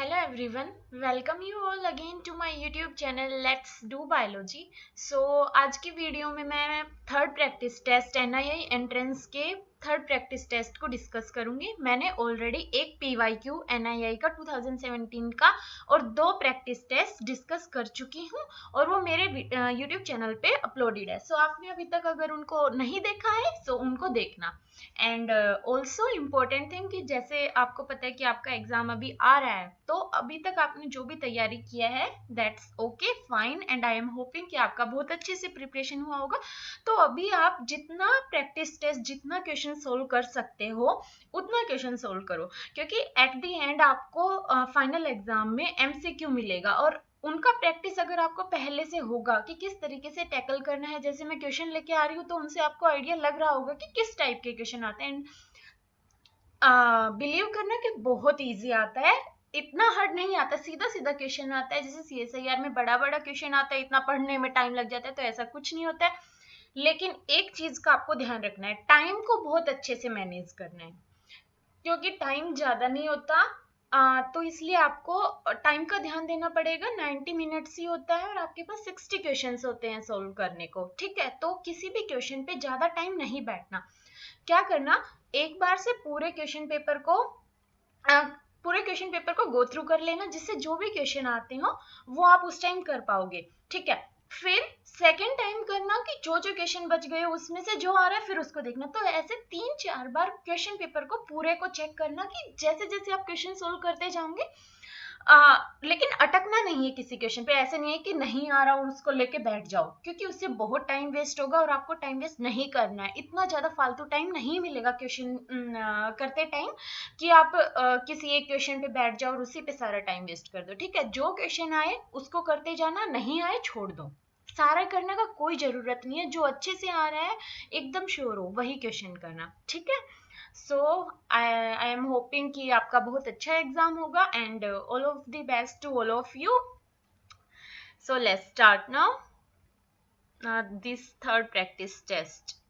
Hello everyone, welcome you all again to my YouTube channel Let's Do Biology. आज की video में मैं third practice test NII entrance के third practice test को discuss करूंगी। मैंने ऑलरेडी एक PYQ NII का 2017 का और दो प्रैक्टिस टेस्ट डिस्कस कर चुकी हूँ और वो मेरे YouTube चैनल पे अपलोडेड है। आपने अभी तक अगर उनको नहीं देखा है उनको देखना। एंड ऑल्सो इम्पोर्टेंट थिंग कि जैसे आपको पता है कि आपका एग्जाम अभी आ रहा है, तो अभी तक आपने जो भी तैयारी किया है that's okay fine and I am hoping कि आपका बहुत अच्छे से प्रिपरेशन हुआ होगा। तो अभी आप जितना प्रैक्टिस टेस्ट जितना क्वेश्चन सोल्व कर सकते हो उतना क्वेश्चन सोल्व करो, क्योंकि एट द एंड आपको फाइनल एग्जाम में MCQ मिलेगा और उनका प्रैक्टिस अगर आपको पहले से होगा कि किस तरीके से टैकल करना है। जैसे मैं क्वेश्चन लेके आ रही हूँ तो उनसे आपको आइडिया लग रहा होगा कि किस टाइप के क्वेश्चन आते हैं। बिलीव करना कि बहुत इजी आता है, इतना हार्ड नहीं आता, सीधा सीधा क्वेश्चन आता है। जैसे CSIR में बड़ा बड़ा क्वेश्चन आता है, इतना पढ़ने में टाइम लग जाता है, तो ऐसा कुछ नहीं होता है। लेकिन एक चीज का आपको ध्यान रखना है, टाइम को बहुत अच्छे से मैनेज करना है, क्योंकि टाइम ज्यादा नहीं होता। तो इसलिए आपको टाइम का ध्यान देना पड़ेगा। 90 मिनट्स ही होता है और आपके पास 60 क्वेश्चंस होते हैं सोल्व करने को, ठीक है। तो किसी भी क्वेश्चन पे ज्यादा टाइम नहीं बैठना। क्या करना, एक बार से पूरे क्वेश्चन पेपर को गो थ्रू कर लेना, जिससे जो भी क्वेश्चन आते हो वो आप उस टाइम कर पाओगे, ठीक है। फिर सेकेंड टाइम करना कि जो जो क्वेश्चन बच गए उसमें से जो आ रहा है फिर उसको देखना। तो ऐसे 3-4 बार क्वेश्चन पेपर को पूरे को चेक करना कि जैसे जैसे आप क्वेश्चन सोल्व करते जाओगे। लेकिन अटकना नहीं है किसी क्वेश्चन पे। ऐसे नहीं है कि नहीं आ रहा और उसको लेके बैठ जाओ, क्योंकि उससे बहुत टाइम वेस्ट होगा और आपको टाइम वेस्ट नहीं करना है। इतना ज्यादा फालतू टाइम नहीं मिलेगा क्वेश्चन करते टाइम कि आप किसी एक क्वेश्चन पे बैठ जाओ और उसी पे सारा टाइम वेस्ट कर दो, ठीक है। जो क्वेश्चन आए उसको करते जाना, नहीं आए छोड़ दो। सारा करने का कोई जरूरत नहीं है, जो अच्छे से आ रहा है एकदम श्योर हो वही क्वेश्चन करना, ठीक है। सो आई एम होपिंग कि आपका बहुत अच्छा एग्जाम होगा and all of the best to all of you. So let's start now this third practice test.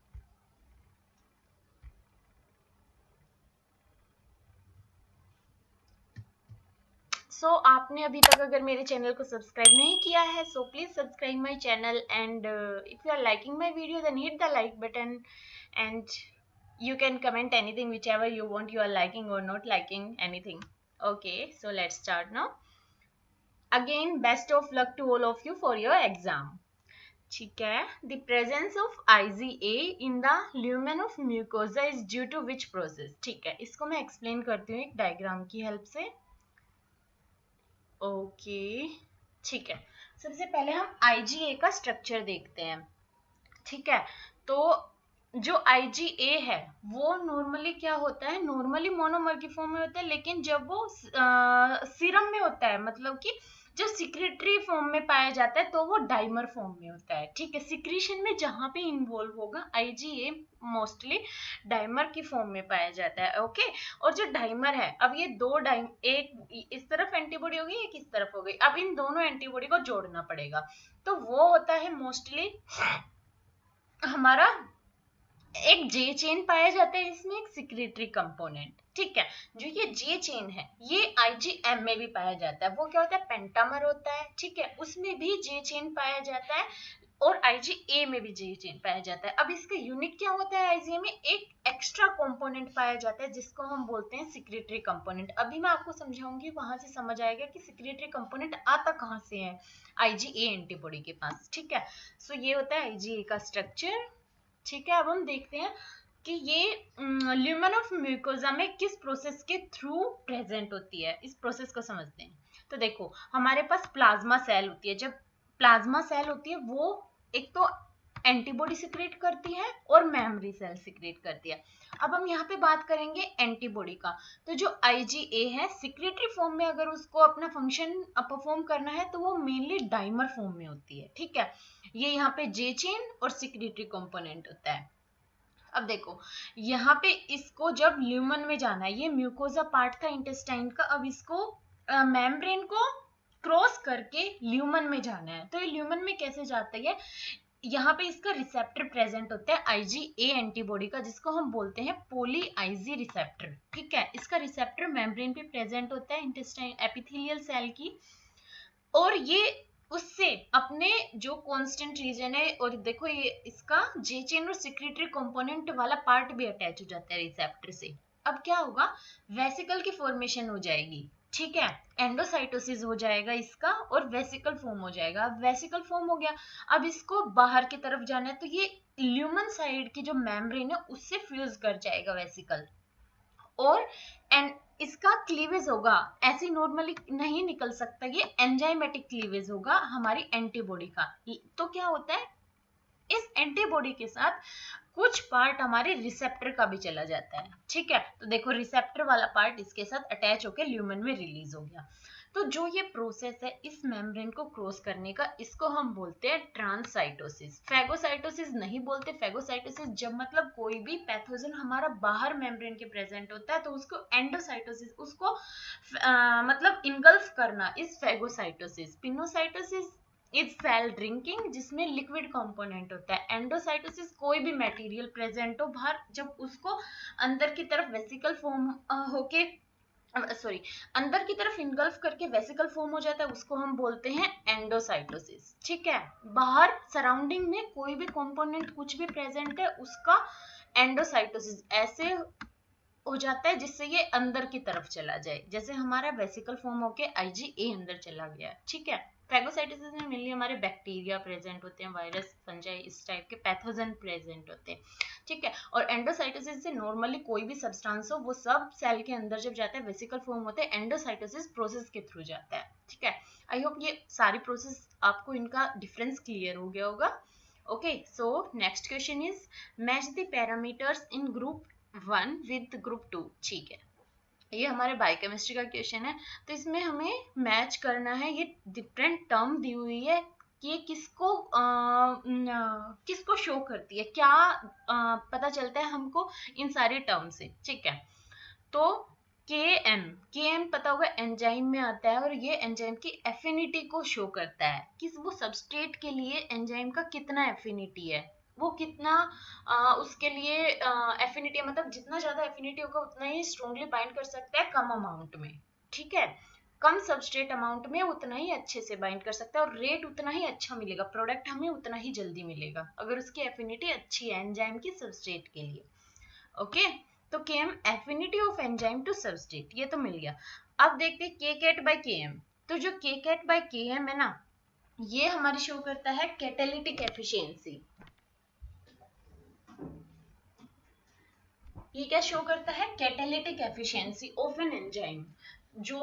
आपने अभी तक अगर मेरे चैनल को सब्सक्राइब नहीं किया है please subscribe my channel and if you are liking my video then hit the like button and you can comment anything whichever you want, you are liking or not liking anything. Okay, so let's start now. Again, best of luck to all of you for your exam. ठीक है, the presence of IgA in the lumen of mucosa is due to which process? ठीक है, इसको मैं explain करती हूँ एक diagram की हेल्प से। ओके, ठीक है। सबसे पहले हम IgA का स्ट्रक्चर देखते हैं, ठीक है। तो जो IgA है वो नॉर्मली क्या होता है, नॉर्मली मोनोमर की फॉर्म में होता है, लेकिन जब वो सीरम में होता है, मतलब कि जब सिक्रेटरी फॉर्म में पाया जाता है तो वो डाइमर फॉर्म में होता है, ठीक है। सिक्रीशन में जहां पे इन्वॉल्व होगा IgA मोस्टली डाइमर की फॉर्म में पाया जाता है, ओके। और जो डाइमर है, अब ये दो डाइम, एक इस तरफ एंटीबॉडी होगी एक इस तरफ हो गई, अब इन दोनों एंटीबॉडी को जोड़ना पड़ेगा। तो वो होता है मोस्टली हमारा एक जे चेन पाया जाता है, इसमें एक सिक्रेटरी कंपोनेंट, ठीक है। जो ये जे चेन है ये IgM में भी पाया जाता है। वो क्या होता है, पेंटामर होता है, ठीक है, उसमें भी जे चेन पाया जाता है और IgA में भी जे चेन पाया जाता है। अब इसका यूनिक क्या होता है, IgA में एक एक्स्ट्रा कंपोनेंट पाया जाता है जिसको हम बोलते हैं सिक्रेटरी कंपोनेंट। अभी मैं आपको समझाऊंगी, वहां से समझ आएगा कि सिक्रेटरी कंपोनेंट आता कहाँ से है IgA एंटीबॉडी के पास, ठीक है। ये होता है IgA का स्ट्रक्चर, ठीक है। अब हम देखते हैं कि ये ल्यूमेन ऑफ म्यूकोजा में किस प्रोसेस के थ्रू प्रेजेंट होती है, इस प्रोसेस को समझते हैं। तो देखो, हमारे पास प्लाज्मा सेल होती है। जब प्लाज्मा सेल होती है वो एक तो एंटीबॉडी सिक्रेट करती है और मेमोरी सेल सिक्रेट करती है। अब हम यहाँ पे बात करेंगे एंटीबॉडी का। तो जो IgA है सिक्रेटरी फॉर्म में अगर उसको अपना फंक्शन परफॉर्म करना है तो वो मेनली डाइमर फॉर्म में होती है, ठीक है। ये यहाँ पे जे चेन और सिक्रेटरी कंपोनेंट होता है। अब देखो, यहाँ पे इसको जब ल्यूमन में जाना है, ये म्यूकोजा पार्ट था इंटेस्टाइन का, अब इसको मेम्ब्रेन को क्रॉस करके ल्यूमन में जाना है। तो ये ल्यूमन में कैसे जाता है, यहाँ पे इसका रिसेप्टर प्रेजेंट होता है IgA एंटीबॉडी का, जिसको हम बोलते हैं पोली IG रिसेप्टर। ठीक है, इसका रिसेप्टर मेम्ब्रेन पे प्रेजेंट होता है इंटेस्टाइन एपिथेलियल सेल की, और ये उससे अपने जो कांस्टेंट रीजन है, और देखो ये इसका जे चेन और सिक्रेटरी कंपोनेंट वाला पार्ट भी अटैच हो जाता है रिसेप्टर से। अब क्या होगा, वेसिकल की फॉर्मेशन हो जाएगी। ठीक है, एंडोसाइटोसिस हो जाएगा इसका और वेसिकल फॉर्म हो जाएगा। अब वेसिकल फॉर्म हो गया, अब इसको बाहर की तरफ जाना है, तो ये ल्यूमन साइड की जो मेम्ब्रेन है उससे फ्यूज कर जाएगा वेसिकल, और एंड इसका क्लीवेज होगा, ऐसे नॉर्मली नहीं निकल सकता, ये एंजाइमेटिक क्लीवेज होगा हमारी एंटीबॉडी का। तो क्या होता है, इस एंटीबॉडी के साथ कुछ पार्ट हमारे रिसेप्टर का भी चला जाता है। ठीक है, तो देखो रिसेप्टर वाला पार्ट इसके साथ अटैच होकर ल्यूमन में रिलीज हो गया। तो जो ये प्रोसेस है इस मेम्ब्रेन को क्रॉस करने का, इसको हम बोलते हैं ट्रांससाइटोसिस। फेगोसाइटोसिस नहीं बोलते। फेगोसाइटोसिस जब मतलब कोई भी पैथोजन हमारा बाहर मेम्ब्रेन के प्रेजेंट होता है तो उसको एंडोसाइटोसिस, उसको मतलब इनगल्फ करना इस phagocytosis. Pinocytosis is cell drinking, जिसमें लिक्विड कंपोनेंट होता है। एंडोसाइटोसिस कोई भी मटेरियल प्रेजेंट हो बाहर, जब उसको अंदर की तरफ वेसिकल फॉर्म होके सॉरी अंदर की तरफ इनगल्फ करके वेसिकल फॉर्म हो जाता है, उसको हम बोलते हैं एंडोसाइटोसिस। ठीक है, बाहर सराउंडिंग में कोई भी कंपोनेंट कुछ भी प्रेजेंट है उसका एंडोसाइटोसिस ऐसे हो जाता है जिससे ये अंदर की तरफ चला जाए, जैसे हमारा वेसिकल फॉर्म होके IgA अंदर चला गया। ठीक है, फैगोसाइटोसिस में मेनली हमारे बैक्टीरिया प्रेजेंट होते हैं, वायरस, फंजाई, इस टाइप के पैथोजन प्रेजेंट होते हैं। ठीक है, और एंडोसाइटोसिस से नॉर्मली कोई भी सब्सटेंस हो वो सब सेल के अंदर जब जाता है वेसिकल फॉर्म होते हैं, एंडोसाइटोसिस प्रोसेस के थ्रू जाता है। ठीक है, आई होप ये सारी प्रोसेस आपको इनका डिफरेंस क्लियर हो गया होगा। Okay, so next question is match the parameters in group 1 with group 2। ठीक है, ये हमारे बायोकेमिस्ट्री का क्वेश्चन है, तो इसमें हमें मैच करना है। ये डिफरेंट टर्म दी हुई है कि ये किसको शो करती है, क्या पता चलता है हमको इन सारे टर्म से। ठीक है, तो के एम पता होगा एंजाइम में आता है, और ये एंजाइम की एफिनिटी को शो करता है कि वो सबस्ट्रेट के लिए एंजाइम का कितना एफिनिटी है, वो कितना उसके लिए एफिनिटी, मतलब जितना ज्यादा एफिनिटी होगा उतना ही स्ट्रांगली बाइंड कर सकता है कम अमाउंट में। ठीक है, कम सबस्ट्रेट अमाउंट में उतना ही अच्छे से बाइंड कर सकता है, और रेट उतना ही अच्छा मिलेगा, प्रोडक्ट हमें उतना ही जल्दी मिलेगा अगर उसकी एफिनिटी अच्छी है एंजाइम की सबस्ट्रेट के लिए। ओके, तो KM affinity of enzyme to substrate, ये तो मिल गया। अब देखते हैं के कैट बाय केएम। तो जो के कैट बाय केएम है ना, ये हमारी शो करता है कैटालिटिक एफिशिएंसी। ये क्या शो करता है, catalytic efficiency of an enzyme, जो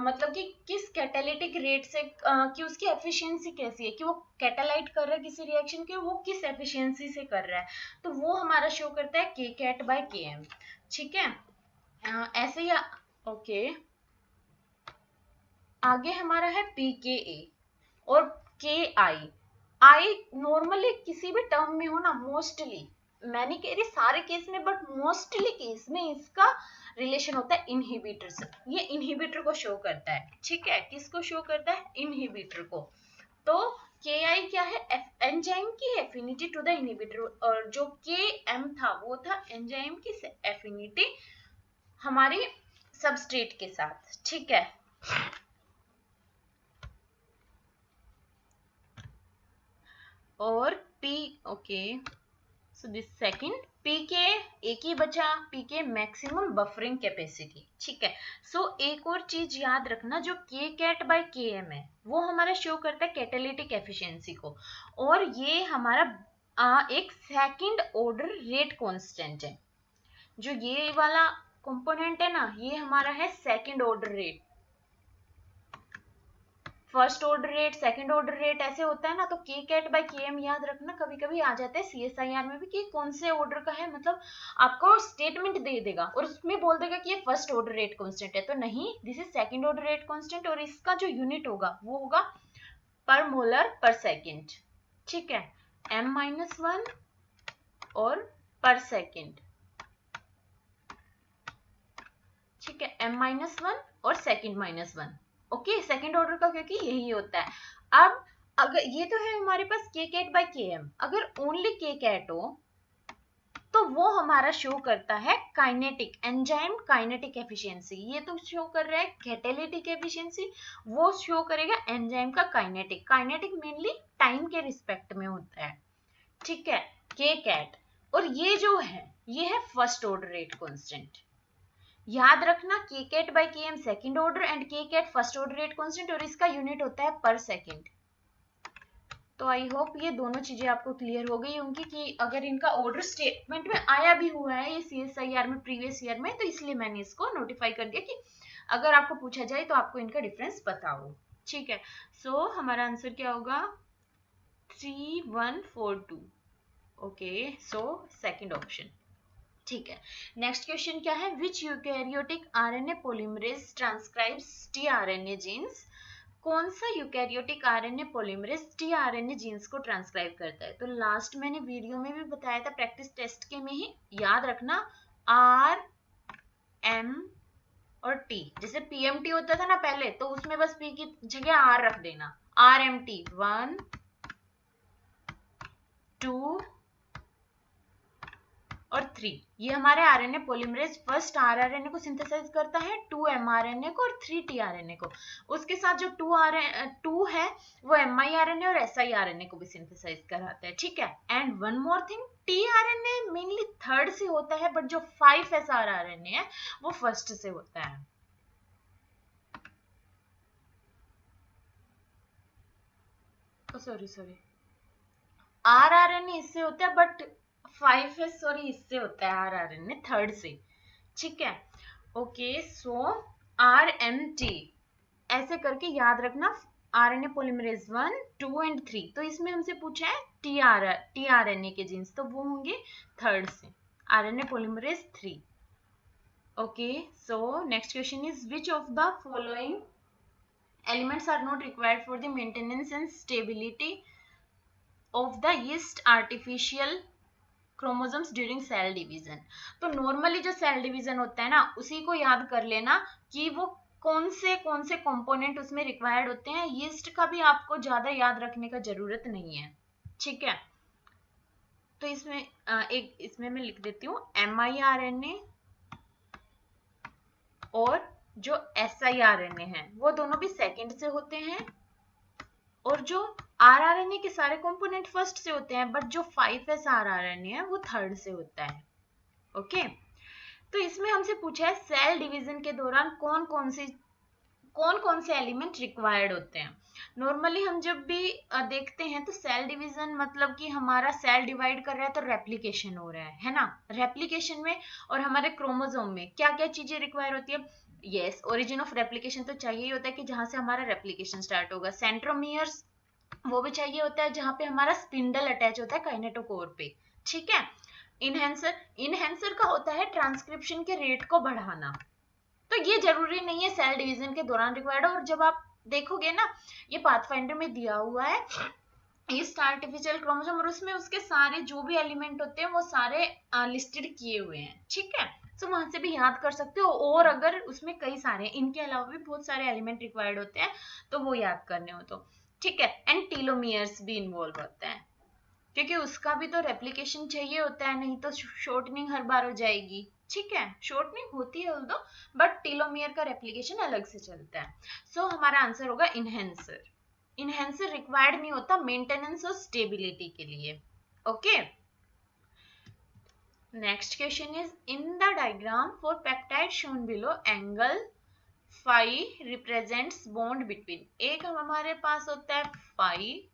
मतलब कि किस कैटालिटिक रेट से कि उसकी एफिशिएंसी कैसी है, कि वो कैटालाइट कर रहा है किसी रिएक्शन के, वो किस एफिशिएंसी से कर रहा है, तो वो हमारा शो करता है के कैट बाय के एम। ठीक है, ऐसे ही ओके, आगे हमारा है पीकेए और के आई। आई नॉर्मली किसी भी टर्म में हो ना, मोस्टली, मैं नहीं कह रही सारे केस में, बट मोस्टली केस में इसका रिलेशन होता है इनहिबिटर से। ये इनहिबिटर को शो करता है। ठीक है, किसको शो करता है, इनहिबिटर को। तो के आई क्या है, एंजाइम की एफिनिटी टू द इनहिबिटर, और जो के एम था वो था एंजाइम की एफिनिटी हमारी सबस्ट्रेट के साथ। ठीक है, और P okay, so this second PK, एक ही बचा, पीके मैक्सिमम बफरिंग कैपेसिटी। ठीक है, सो एक और चीज याद रखना, जो के कैट बाय के एम है वो हमारा शो करता है कैटालिटिक एफिशिएंसी को, और ये हमारा एक सेकंड ऑर्डर रेट कांस्टेंट है। जो ये वाला कंपोनेंट है ना, ये हमारा है second order rate. First order rate, second order rate ऐसे होता है ना, तो के कैट बाय के एम याद रखना। कभी कभी आ जाता है CSIR में भी कि कौन से ऑर्डर का है, मतलब आपको स्टेटमेंट दे देगा और उसमें बोल देगा कि ये फर्स्ट ऑर्डर रेट कांस्टेंट है, तो नहीं, this is second order rate constant, और इसका जो यूनिट होगा वो होगा पर मोलर पर सेकेंड। ठीक है, m-1 और पर सेकेंड। ठीक है, m-1 और सेकेंड -1। ओके, सेकेंड ऑर्डर का क्योंकि यही होता है। अब अगर ये तो है हमारे पास के कैट बाई के एम, अगर ओनली के कैट हो तो वो हमारा शो करता है काइनेटिक एंजाइम काइनेटिक एफिशिएंसी। ये तो शो कर रहा है कैटालिटिक एफिशिएंसी, वो शो करेगा एंजाइम का काइनेटिक। काइनेटिक मेनली टाइम के रिस्पेक्ट में होता है, ठीक है, के कैट। और ये जो है ये है फर्स्ट ऑर्डर रेट कांस्टेंट। याद रखना K cat by K M second order and K cat first order rate constant, और इसका यूनिट होता है पर सेकेंड। तो आई होप ये दोनों चीजें आपको क्लियर हो गई होंगी कि अगर इनका ऑर्डर स्टेटमेंट में आया भी हुआ है ये CSIR में प्रीवियस ईयर में, तो इसलिए मैंने इसको नोटिफाई कर दिया कि अगर आपको पूछा जाए तो आपको इनका डिफरेंस पता हो, ठीक है। सो हमारा आंसर क्या होगा 3142। ओके, सो सेकंड ऑप्शन, ठीक है। नेक्स्ट क्वेश्चन क्या है, which eukaryotic RNA polymerase transcribes tRNA genes. कौन सा eukaryotic RNA polymerase tRNA genes को ट्रांसक्राइब करता है। तो लास्ट मैंने वीडियो में भी बताया था प्रैक्टिस टेस्ट के में ही, याद रखना आर एम और टी। जैसे पीएमटी होता था ना पहले, तो उसमें बस पी की जगह आर रख देना, आर एम टी 1 2 और 3। ये हमारे आरएनए पॉलीमरेज फर्स्ट आरआरएनए को सिंथेसाइज करता है, 2 एमआरएनए को और 3 टीआरएनए को। उसके साथ जो 2 है वो एमआईआरएनए और एसआईआरएनए को भी सिंथेसाइज कराता है, ठीक है। And one more thing, tRNA mainly third से होता है, बट जो 5 एसआरआरएनए है वो फर्स्ट से होता है। सॉरी आरआरएनए इससे होता है, बट 5 है, सॉरी इससे होता है आरआरएनए थर्ड से, ठीक है। ओके, सो RMT ऐसे करके याद रखना, आरएनए पॉलीमरेज 1 2 एंड 3। तो इसमें हमसे पूछा है टीआरएनए के जीन्स, तो वो होंगे थर्ड से, RNA polymerase 3। Okay, so next question is which of the following elements are not required for the maintenance and stability of the yeast artificial chromosomes during cell division. तो normally जो cell division होता है ना, उसी को याद कर लेना कि वो कौन से कंपोनेंट उसमें रिक्वायर्ड होते हैं। यीस्ट का भी आपको ज्यादा याद रखने का जरूरत नहीं है, ठीक है। तो इसमें मैं लिख देती हूँ एमआईआरएनए और जो एसआईआरएनए है वो दोनों भी सेकेंड से होते हैं, और जो आरआरएनए के सारे कंपोनेंट फर्स्ट से होते हैं, बट जो 5s आरआरएनए है वो थर्ड से होता है। ओके, तो इसमें हमसे पूछा है सेल डिवीजन के दौरान कौन कौन से एलिमेंट रिक्वायर्ड होते हैं। नॉर्मली हम जब भी देखते हैं तो सेल डिवीजन मतलब कि हमारा सेल डिवाइड कर रहा है तो रेप्लिकेशन हो रहा है ना। रेप्लिकेशन में और हमारे क्रोमोसोम में क्या क्या चीजें रिक्वायर होती है। यस, ओरिजिन ऑफ रेप्लिकेशन तो चाहिए ही होता है कि जहां से हमारा रेप्लिकेशन स्टार्ट होगा। सेंट्रोमियर्स वो भी चाहिए होता है जहां पे हमारा स्पिंडल अटैच होता है काइनेटोकोर पे, ठीक है। इनहेंसर का होता है ट्रांसक्रिप्शन के रेट को बढ़ाना। तो ये जरूरी नहीं है सेल डिवीजन के दौरान रिक्वायर्ड। और जब आप देखोगे ना, ये पाथफाइंडर में दिया हुआ है ईस्ट आर्टिफिशियल क्रोमोसोम, और उसमें उसके सारे जो भी एलिमेंट होते हैं वो सारे लिस्टेड किए हुए हैं, ठीक है। सो वहां से भी याद कर सकते हो। और अगर उसमें कई सारे इनके अलावा भी बहुत सारे एलिमेंट रिक्वायर्ड होते हैं तो वो याद करने हो तो, ठीक है। एंड टीलोमियर्स भी इन्वॉल्व होते हैं, क्योंकि उसका भी तो रेप्लिकेशन चाहिए होता है, नहीं तो शॉर्टनिंग हर बार हो जाएगी, ठीक है। शॉर्टनिंग होती है ऑल्दो, बट टीलोमियर का रेप्लिकेशन अलग से चलता है। सो हमारा आंसर होगा इनहेंसर। इनहेंसर रिक्वायर्ड नहीं होता मेंटेनेंस और स्टेबिलिटी के लिए, okay. Next question is in the diagram for peptide shown below angle phi represents bond between. एक हमारे पास होता है फाई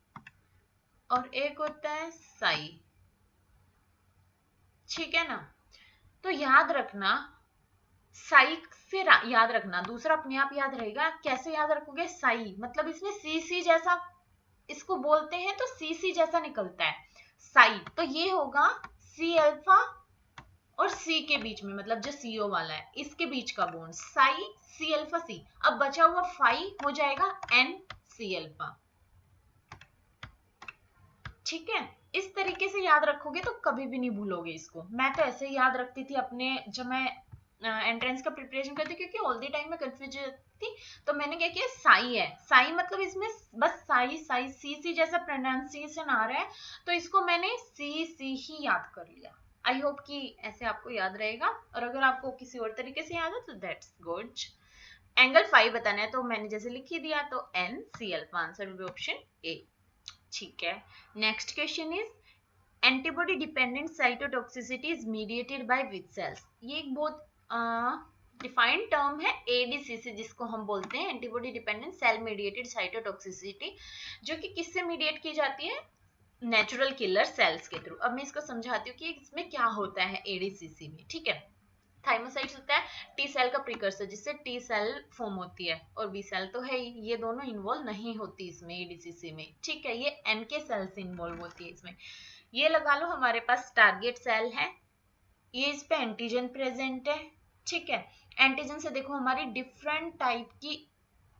और एक होता है साई, ठीक है ना। तो याद रखना साई से याद रखना, दूसरा अपने आप याद रहेगा। कैसे याद रखोगे, साई मतलब इसमें सी सी जैसा इसको बोलते हैं, तो सी सी जैसा निकलता है साई। तो ये होगा सी अल्फा और सी के बीच में, मतलब जो सीओ वाला है इसके बीच का बॉन्ड साई सी अल्फा सी। अब बचा हुआ फाई हो जाएगा एन सी अल्फा, ठीक है। इस तरीके से याद रखोगे तो कभी भी नहीं भूलोगे इसको। मैं तो ऐसे ही याद रखती थी अपने, जब मैं एंट्रेंस का प्रिपरेशन करती क्योंकि ऑल द टाइम मैं कंफ्यूज थी, तो मैंने क्या किया, साई है, साई मतलब इसमें बस साई साई सी सी जैसा प्रोनाउंसिएशन आ रहा है, तो इसको मैंने सी सी ही याद कर लिया। आई होप कि ऐसे आपको याद रहेगा, और अगर आपको किसी और तरीके से याद है तो दैट्स गुड। एंगल फाइव बताना है तो मैंने जैसे लिख ही दिया, तो N C L, answer will be option A. ठीक है, next question is antibody dependent cytotoxicity is mediated by which cells. ये एक बहुत डिफाइंड टर्म है एडीसीसी, जिसको हम बोलते हैं antibody dependent cell mediated cytotoxicity, जो कि किससे मीडिएट की जाती है, नेचुरल किलर सेल्स के थ्रू। अब मैं इसको समझाती हूँ कि इसमें क्या होता है एडीसीसी में। ठीक है, थाइमोसाइट्स होता है टी सेल का प्रिकर्सर, जिससे टी सेल फॉर्म होती है, और बी सेल तो है ही, ये दोनों इन्वॉल्व नहीं होती इसमें एडीसीसी में। ठीक है, ये एनके सेल से इन्वॉल्व होती है इसमें। ये लगा लो हमारे पास टारगेट सेल है, ये इस पे एंटीजन प्रेजेंट है। ठीक है, एंटीजन से देखो हमारी डिफरेंट टाइप की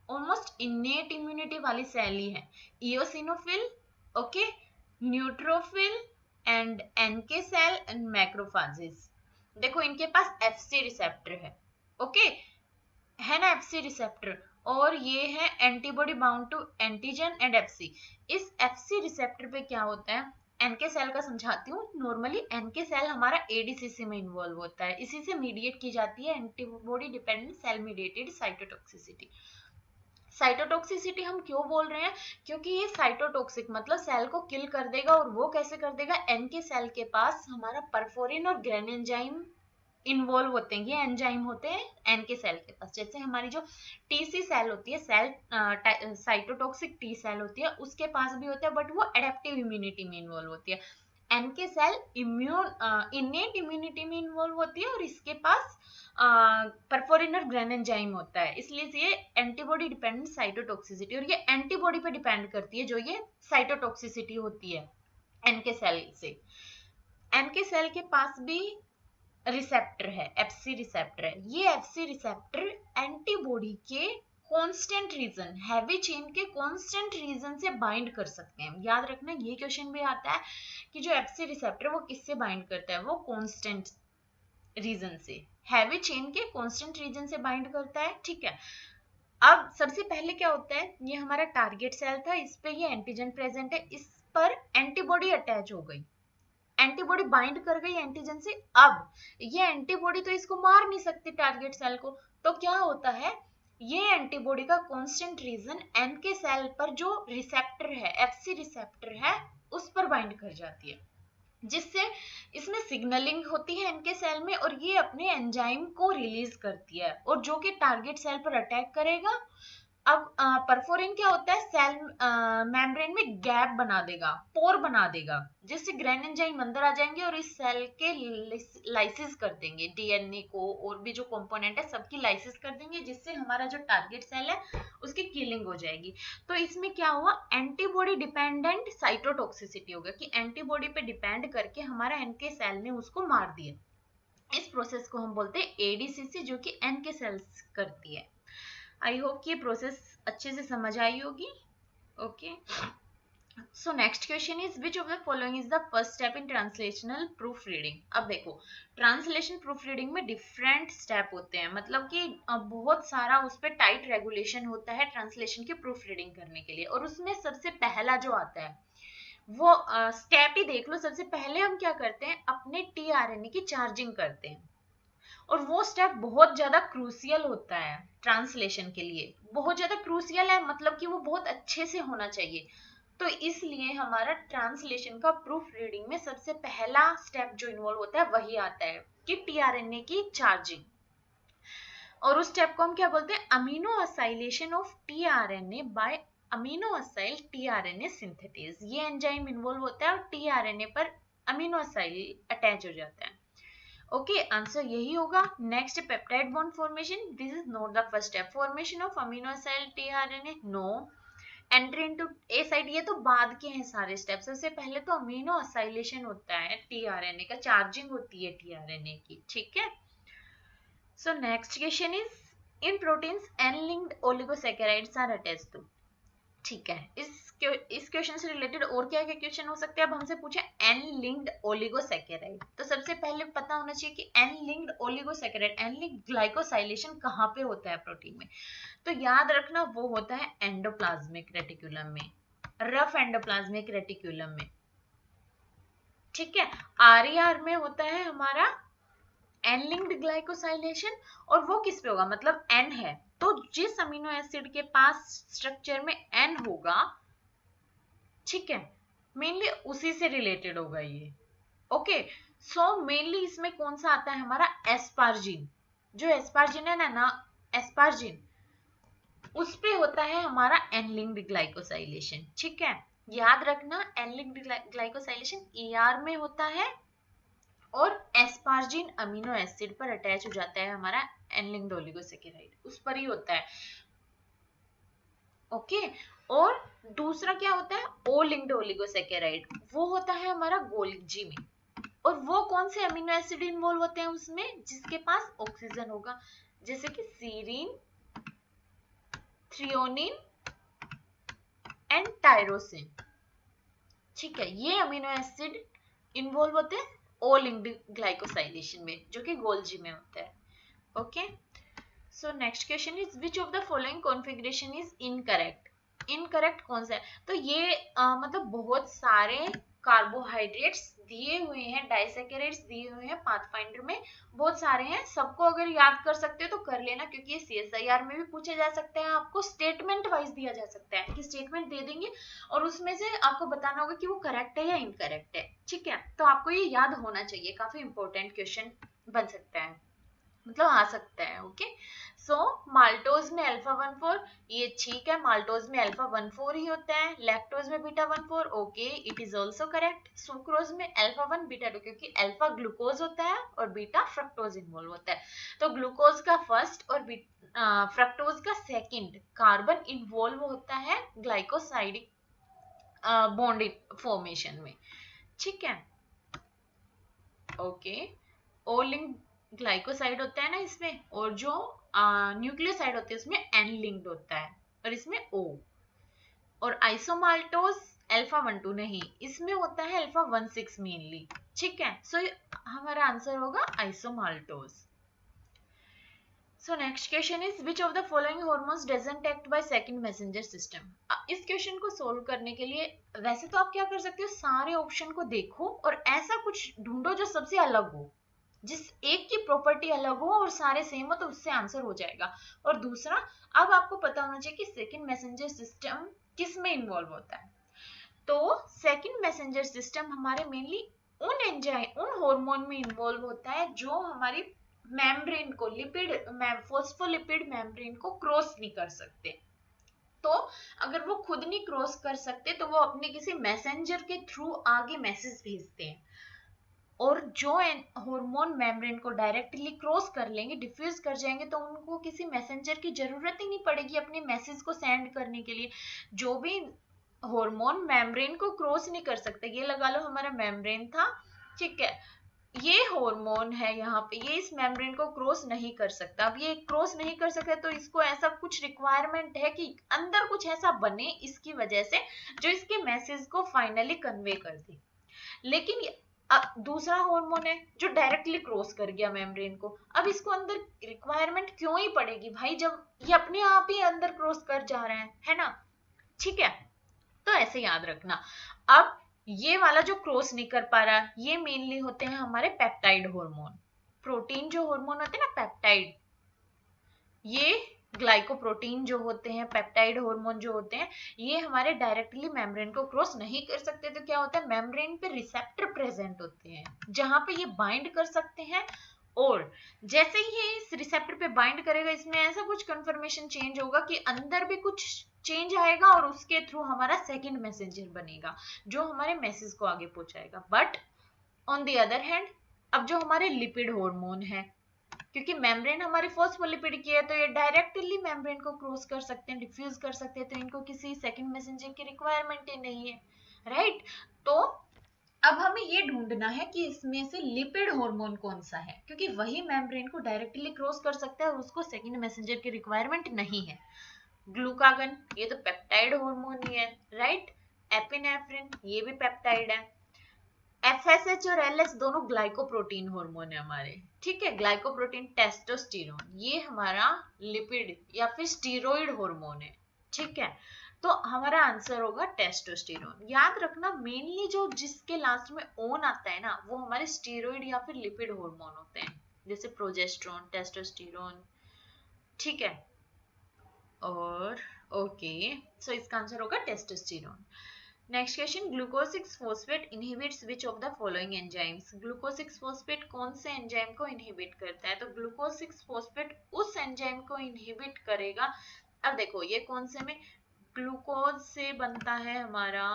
ऑलमोस्ट इनेट इम्यूनिटी वाली सेल ही है, eosinophil, okay, neutrophil and NK cell and macrophages. देखो इनके पास एफसी रिसेप्टर है, ओके, है ना एफसी रिसेप्टर, और ये है antibody bound to antigen and Fc. इस एफसी रिसेप्टर पे क्या होता है, एनके सेल का समझाती हूँ। नॉर्मली एनके सेल हमारा एडीसीसी में इन्वॉल्व होता है, इसी से मीडिएट की जाती है antibody dependent cell mediated cytotoxicity. Cytotoxicity हम क्यों बोल रहे हैं, क्योंकि ये साइटोटॉक्सिक मतलब सेल को किल कर देगा, और वो कैसे कर देगा, एनके सेल के पास हमारा परफोरिन और ग्रेनेंजाइम इन्वॉल्व होते हैं, ये एंजाइम होते हैं एनके सेल के पास। जैसे हमारी जो टीसी सेल होती है, सेल साइटोटॉक्सिक टी सेल होती है, उसके पास भी होता है, बट वो एडेप्टिव इम्यूनिटी में इन्वॉल्व होती है। एनके सेल इनेट इम्यूनिटी में इन्वॉल्व होती है, और इसके पास परफोरिन और ग्रेनेंजाइम होता है, इसलिए ये एंटीबॉडी डिपेंडेंट साइटोटॉक्सिसिटी, और ये एंटीबॉडी पे डिपेंड करती है जो ये साइटोटॉक्सिसिटी होती है एनके सेल से। एनके सेल के पास भी रिसेप्टर है, एफसी रिसेप्टर है। ये एफसी रिसेप्टर एंटीबॉडी के कांस्टेंट रीजन, हैवी चेन के कांस्टेंट रीजन से बाइंड कर सकते हैं। याद रखना ये क्वेश्चन भी आता है कि जो एफसी रिसेप्टर वो किससे बाइंड करता है, वो कांस्टेंट रीजन से, हैवी चेन के कांस्टेंट रीजन से बाइंड करता है। ठीक है, अब सबसे पहले क्या होता है, ये हमारा टारगेट सेल था, इस पे ये एंटीजन प्रेजेंट है, इस पर एंटीबॉडी अटैच हो गई, एंटीबॉडी बाइंड कर गई एंटीजन से। अब ये एंटीबॉडी तो इसको मार नहीं सकती टारगेट सेल को, तो क्या होता है, ये एंटीबॉडी का कांस्टेंट रीजन एनके सेल पर जो रिसेप्टर है, एफसी रिसेप्टर है, उस पर बाइंड कर जाती है, जिससे इसमें सिग्नलिंग होती है एनके सेल में, और ये अपने एंजाइम को रिलीज करती है, और जो कि टारगेट सेल पर अटैक करेगा। अब परफोरिन क्या होता है, सेल मेम्ब्रेन में गैप बना देगा, पोर बना देगा, जिससे ग्रेनेंजाइम अंदर आ जाएंगे और इस सेल के लाइसिस कर देंगे, डीएनए को और भी जो कंपोनेंट है सबकी लाइसिस कर देंगे, जिससे हमारा जो टारगेट सेल है उसकी किलिंग हो जाएगी। तो इसमें क्या हुआ, एंटीबॉडी डिपेंडेंट साइटोटॉक्सिसिटी होगा, कि एंटीबॉडी पे डिपेंड करके हमारा एनके सेल ने उसको मार दिया। इस प्रोसेस को हम बोलते हैं एडीसीसी, जो कि एनके सेल्स करती है। आई होप कि ये प्रोसेस अच्छे से समझ आई होगी। Okay, so next question is which of the following is the first step in translational proof reading. अब देखो ट्रांसलेशन प्रूफ रीडिंग में डिफरेंट स्टेप होते हैं, मतलब कि बहुत सारा उस पर टाइट रेगुलेशन होता है ट्रांसलेशन की प्रूफ रीडिंग करने के लिए, और उसमें सबसे पहला जो आता है वो स्टेप ही देख लो। सबसे पहले हम क्या करते हैं, अपने टीआरएनए की चार्जिंग करते हैं, और वो स्टेप बहुत ज्यादा क्रूसियल होता है ट्रांसलेशन के लिए, बहुत ज्यादा क्रूसियल है, मतलब कि वो बहुत अच्छे से होना चाहिए। तो इसलिए हमारा ट्रांसलेशन का प्रूफ रीडिंग में सबसे पहला स्टेप जो इन्वॉल्व होता है वही आता है कि टीआरएनए की चार्जिंग, और उस स्टेप को हम क्या बोलते हैं, amino acylation of tRNA by amino acyl tRNA synthetase. ये एंजाइम इन्वॉल्व होता है और टीआरएनए पर अमीनो असाइल अटैच हो जाता है। ओके, आंसर यही होगा। Next, peptide bond formation, this is not the first step. Formation of amino acyl tRNA, no. Entry into A site, ये तो बाद के हैं सारे स्टेप। सबसे पहले तो अमीनो असाइलेशन होता है टीआरएनए का, चार्जिंग होती है टीआरएनए की। ठीक है, so next question is in proteins N linked oligosaccharides are attached to. ठीक है, इस इस क्वेश्चन से रिलेटेड और क्या क्या क्वेश्चन हो सकते हैं। अब हमसे पूछे एन लिंक्ड ओलिगोसैकेराइड, तो सबसे पहले पता होना चाहिए कि N linked oligosaccharide, N linked glycosylation कहाँ पे होता है प्रोटीन में। तो याद रखना वो होता है एंडोप्लाज्मिक रेटिकुलम में, रफ एंडोप्लाज्मिक रेटिकुलम में, ठीक है। आरईआर में होता है हमारा एन लिंक्ड ग्लाइकोसाइलेशन, और वो किस पे होगा, मतलब एन है तो जिस अमीनो एसिड के पास स्ट्रक्चर में एन होगा, ठीक है, मेनली उसी से रिलेटेड होगा ये। ओके, सो मेनली इसमें कौन सा आता है हमारा एस्पार्जिन, जो एस्पार्जिन है ना एस्पार्जिन, उस पे होता है हमारा एन लिंक्ड ग्लाइकोसाइलेशन, ठीक है। याद रखना एन लिंक्ड ग्लाइकोसाइलेशन ईआर में होता है और एस्पार्जिन अमीनो एसिड पर अटैच हो जाता है हमारा एन लिंक्ड ओलिगोसैकेराइड, उस पर ही होता है। ओके, और दूसरा क्या होता है ओ लिंक्ड ओलिगोसैकेराइड, वो होता है हमारा गोल्गी में, और वो कौन से अमीनो एसिड इन्वॉल्व होते हैं उसमें, जिसके पास ऑक्सीजन होगा, जैसे कि सीरीन, थ्रियोनिन एंड टायरोसिन, ठीक है। ये अमीनो एसिड इन्वॉल्व होते हैं ओ लिंक्ड ग्लाइकोसाइलेशन में, जो कि गोल्गी में होता है। Okay, so next question is which of the following configuration is incorrect. Incorrect कौन सा है, तो ये मतलब बहुत सारे कार्बोहाइड्रेट्स दिए हुए हैं, डाइसैकेराइड्स दिए हुए हैं पाथफाइंडर में, बहुत सारे हैं, सबको अगर याद कर सकते हो तो कर लेना, क्योंकि ये सीएसआईआर में भी पूछे जा सकते हैं, आपको स्टेटमेंट वाइज दिया जा सकता है कि स्टेटमेंट दे देंगे और उसमें से आपको बताना होगा कि वो करेक्ट है या इनकरेक्ट है, ठीक है। तो आपको ये याद होना चाहिए, काफी इंपॉर्टेंट क्वेश्चन बन सकता है, मतलब आ सकता है। ओके, सो माल्टोज में अल्फा 1,4, ये ठीक है, माल्टोज में अल्फा 1,4 ही होता है, लैक्टोज में beta 1,4, okay it is also correct. Sucrose में अल्फा 1 बीटा 2, क्योंकि अल्फा ग्लूकोज होता है और बीटा फ्रक्टोज इन्वॉल्व होता है, तो ग्लूकोज का फर्स्ट और फ्रक्टोज का सेकंड कार्बन इन्वॉल्व होता है ग्लाइकोसाइडिक बॉन्ड फॉर्मेशन में, ठीक है। ओके, ओ लिंक ग्लाइकोसाइड होता है ना इसमें, और जो न्यूक्लियोसाइड होते हैं उसमें एन लिंक्ड होता है, और इसमें ओ। और आइसोमाल्टोज अल्फा 1,2 नहीं, इसमें होता है अल्फा 1,6 मेनली, ठीक है। सो हमारा आंसर होगा आइसोमाल्टोज। So next question is which of the following hormones doesn't act by second messenger system। इस क्वेश्चन को सोल्व करने के लिए वैसे तो आप क्या कर सकते हो, सारे ऑप्शन को देखो और ऐसा कुछ ढूंढो जो सबसे अलग हो, जिस एक की प्रॉपर्टी अलग हो और सारे सेम हो, तो उससे आंसर हो जाएगा। और दूसरा, अब आपको पता होना चाहिए कि सेकंड मैसेंजर सिस्टम किस में इन्वॉल्व होता है। तो सेकंड मैसेंजर सिस्टम हमारे मेनली उन एंजाइम, उन हार्मोन में इन्वॉल्व होता है जो हमारी मेम्ब्रेन को, लिपिड फोस्फोलिपिड मेम्ब्रेन को क्रॉस नहीं कर सकते। तो अगर वो खुद नहीं क्रॉस कर सकते तो वो अपने किसी मैसेंजर के थ्रू आगे मैसेज भेजते हैं, और जो हार्मोन मेम्ब्रेन को डायरेक्टली क्रॉस कर लेंगे, डिफ्यूज कर जाएंगे, तो उनको किसी मैसेंजर की जरूरत ही नहीं पड़ेगी अपने मैसेज को सेंड करने के लिए। जो भी हार्मोन मेम्ब्रेन को क्रॉस नहीं कर सकते, ये लगा लो हमारा मेम्ब्रेन था, ठीक है, ये हार्मोन है यहाँ पे, ये इस मेम्ब्रेन को क्रॉस नहीं कर सकता। अब ये क्रॉस नहीं कर सकता तो इसको ऐसा कुछ रिक्वायरमेंट है कि अंदर कुछ ऐसा बने इसकी वजह से जो इसके मैसेज को फाइनली कन्वे कर दे। लेकिन दूसरा हार्मोन है जो डायरेक्टली क्रॉस कर गया मेम्ब्रेन को, अब इसको अंदर रिक्वायरमेंट क्यों ही पड़ेगी भाई, जब ये अपने आप ही अंदर क्रॉस कर जा रहे हैं, है ना, ठीक है। तो ऐसे याद रखना। अब ये वाला जो क्रॉस नहीं कर पा रहा, ये मेनली होते हैं हमारे पेप्टाइड हार्मोन, प्रोटीन जो हार्मोन होते हैं ना पेप्टाइड, ये ग्लाइकोप्रोटीन जो होते हैं, पेप्टाइड हार्मोन जो होते हैं, ये हमारे डायरेक्टली मेम्ब्रेन को क्रॉस नहीं कर सकते। तो क्या होता है, मेम्ब्रेन पे रिसेप्टर प्रेजेंट होते हैं जहां पे ये बाइंड कर सकते हैं, और जैसे ही ये इस रिसेप्टर पे बाइंड करेगा, इसमें ऐसा कुछ कंफर्मेशन चेंज होगा कि अंदर भी कुछ चेंज आएगा और उसके थ्रू हमारा सेकंड मैसेंजर बनेगा जो हमारे मैसेज को आगे पहुंचाएगा। But on the other hand, अब जो हमारे लिपिड हार्मोन है, क्योंकि मेम्ब्रेन हमारी फोस्फोलिपिड की है, तो ये डायरेक्टली मेम्ब्रेन को क्रॉस कर सकते हैं, डिफ्यूज कर सकते हैं, तो इनको किसी सेकंड मैसेंजर की रिक्वायरमेंट ही नहीं है, राइट। तो अब हमें ये ढूंढना है कि इसमें से लिपिड हार्मोन कौन सा है, क्योंकि वही मेम्ब्रेन को डायरेक्टली क्रॉस कर सकता है और उसको सेकंड मैसेंजर की रिक्वायरमेंट नहीं है। ग्लूकागन ये तो पेप्टाइड हार्मोन ही है, राइट। एपिनेफ्रिन ये भी पेप्टाइड है। एफएसएच और एलएच दोनों ग्लाइकोप्रोटीन हार्मोन है हमारे, ठीक है। ग्लाइकोप्रोटीन, टेस्टोस्टेरोन ये हमारा लिपिड या फिर स्टीरोइड हार्मोन है, ठीक है। तो हमारा आंसर होगा टेस्टोस्टेरोन। याद रखना मेनली जो जिसके लास्ट में ओन आता है ना वो हमारे स्टीरोइड या फिर लिपिड हार्मोन होते हैं, जैसे प्रोजेस्टेरोन, टेस्टोस्टेरोन, ठीक है। और ओके, सो इसका आंसर होगा testosterone. Next question, glucose 6 phosphate inhibits which of the following enzymes. Glucose 6 phosphate कौन से एंजाइम को इनहिबिट करता है? तो ग्लूकोज 6 फॉस्फेट उस एंजाइम को इनहिबिट करेगा। अब देखो ये कौन से में, ग्लूकोज से बनता है हमारा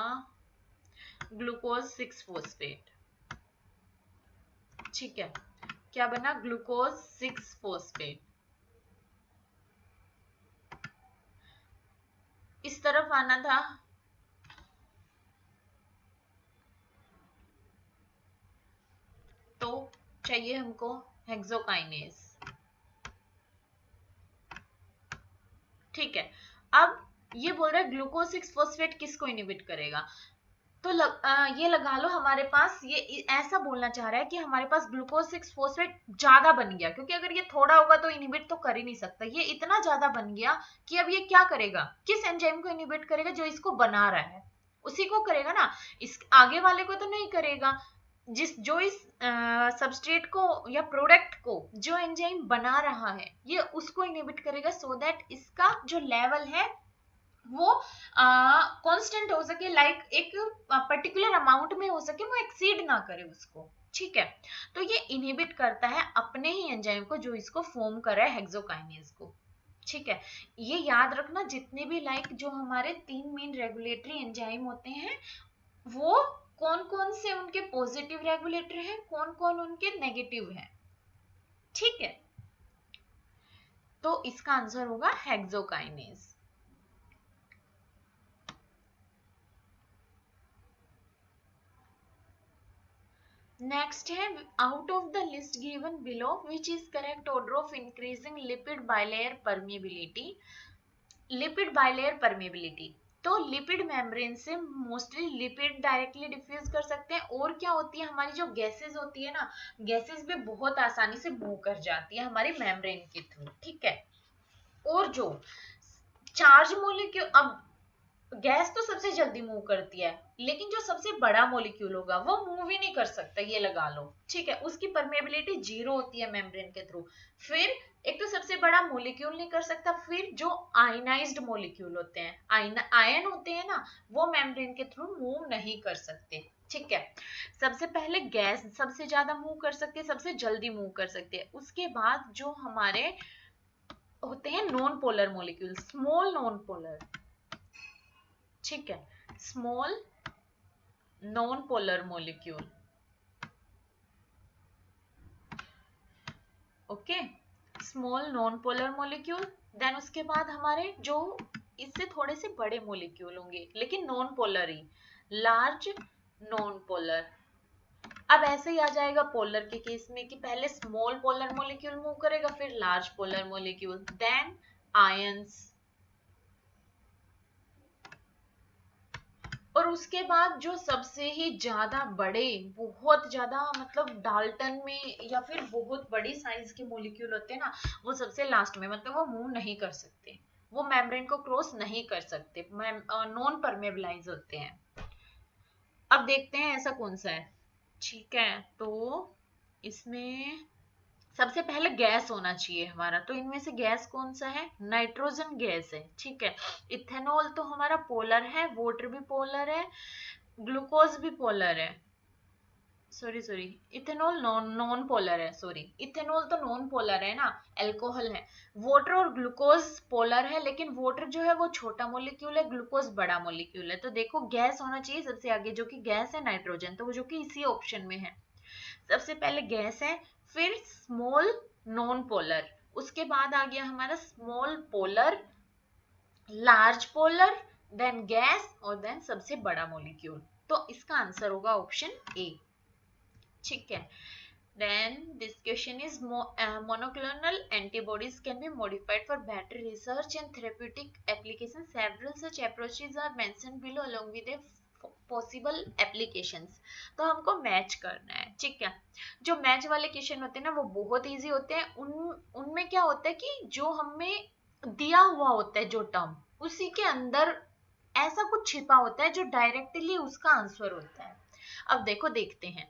ग्लूकोज 6 फॉस्फेट, ठीक है। क्या बना? Glucose 6 phosphate. इस तरफ आना था, तो चाहिए हमको हेक्सोकाइनेज, ठीक है। अब ये बोल रहा है ग्लूकोज 6 फॉस्फेट किसको इनहिबिट करेगा, तो ये लगा लो हमारे पास, ये ऐसा बोलना चाह रहा है कि हमारे पास ग्लूकोज 6 फॉस्फेट ज्यादा बन गया, क्योंकि अगर ये थोड़ा होगा तो इनहिबिट तो कर ही नहीं सकता, ये इतना ज्यादा बन गया कि अब ये क्या करेगा, किस एंजाइम को इनहिबिट करेगा? जो इसको बना रहा है उसी को करेगा ना, इस आगे वाले को तो नहीं करेगा। जो इस सबस्ट्रेट को या प्रोडक्ट को जो एंजाइम बना रहा है ये उसको इनहिबिट करेगा, सो दैट इसका जो लेवल है वो कांस्टेंट हो सके, लाइक एक पर्टिकुलर अमाउंट में हो सके, वो एक्सीड ना करे उसको, ठीक है। तो ये इनहिबिट करता है अपने ही एंजाइम को जो इसको फॉर्म कर रहा है, हेक्सोकाइनेज को, ठीक है। ये याद रखना, जितने भी लाइक जो हमारे 3 मेन रेगुलेटरी एंजाइम होते हैं वो कौन कौन से उनके पॉजिटिव रेगुलेटर हैं, कौन कौन उनके नेगेटिव हैं, ठीक है। तो इसका आंसर होगा हेक्सोकाइनेज। नेक्स्ट है, out of the list given below which is correct order of increasing lipid bilayer permeability. Lipid bilayer permeability, तो लिपिड मेम्ब्रेन से मोस्टली लिपिड डायरेक्टली डिफ्यूज कर सकते हैं, और क्या होती है हमारी जो गैसेस होती है ना, गैसेस भी बहुत आसानी से मूव कर जाती है हमारी मेम्ब्रेन के थ्रू, ठीक है। और जो चार्ज मोलिक्यूल, अब गैस तो सबसे जल्दी मूव करती है, लेकिन जो सबसे बड़ा मॉलिक्यूल होगा वो मूव ही नहीं कर सकता, ये लगा लो, ठीक है। उसकी परमेबिलिटी 0 होती है मेम्ब्रेन के थ्रू। फिर एक तो सबसे बड़ा मॉलिक्यूल नहीं कर सकता, फिर जो आयनाइज्ड मॉलिक्यूल होते हैं, आयन होते हैं ना, वो मेम्ब्रेन के थ्रू मूव नहीं कर सकते, ठीक है। सबसे पहले गैस सबसे ज्यादा मूव कर सकते हैं, सबसे जल्दी मूव कर सकते हैं। उसके बाद जो हमारे होते हैं non polar molecule, small non polar, ठीक है, small non polar molecule, okay, small non polar molecule. Then उसके बाद हमारे जो इससे थोड़े से बड़े मॉलिक्यूल होंगे लेकिन नॉन पोलर ही, लार्ज नॉन पोलर। अब ऐसे ही आ जाएगा पोलर के केस में कि पहले स्मॉल पोलर मॉलिक्यूल मूव करेगा, फिर large polar molecule, then ions, और उसके बाद जो सबसे ही ज्यादा बड़े, बहुत ज्यादा मतलब डाल्टन में या फिर बहुत बड़ी साइज के मॉलिक्यूल होते हैं ना, वो सबसे लास्ट में, मतलब वो मूव नहीं कर सकते, वो मेम्ब्रेन को क्रॉस नहीं कर सकते, नॉन परमेबलाइज होते हैं। अब देखते हैं ऐसा कौन सा है, ठीक है। तो इसमें सबसे पहले गैस होना चाहिए हमारा, तो इनमें से गैस कौन सा है? नाइट्रोजन गैस है, ठीक है। इथेनॉल तो हमारा पोलर है, वाटर भी पोलर है, ग्लूकोज भी पोलर है, sorry ethanol non non polar है, सॉरी इथेनॉल तो नॉन पोलर है ना, अल्कोहल है। वाटर और ग्लूकोज पोलर है, लेकिन वाटर जो है वो छोटा मॉलिक्यूल है, ग्लूकोज बड़ा मॉलिक्यूल है। तो देखो गैस होना चाहिए सबसे आगे, जो कि गैस है नाइट्रोजन, तो वो जो कि इसी ऑप्शन में है। सबसे पहले गैस है, फिर स्मॉल नॉन पोलर, उसके बाद आ गया हमारा small polar, large polar, then gas, और देन सबसे बड़ा मॉलिक्यूल। तो इसका आंसर होगा ऑप्शन ए, ठीक है। Then this question is monoclonal antibodies can be modified for better research and therapeutic applications. Several such approaches are mentioned below along with their possible applications. तो हमको match करना है, ठीक है। जो मैच वाले क्वेश्चन होते हैं ना वो बहुत इजी होते हैं। उनमें क्या होता है कि जो हमें दिया हुआ होता है जो टर्म, उसी के अंदर ऐसा कुछ छिपा होता है जो डायरेक्टली उसका आंसर होता है। अब देखो देखते हैं,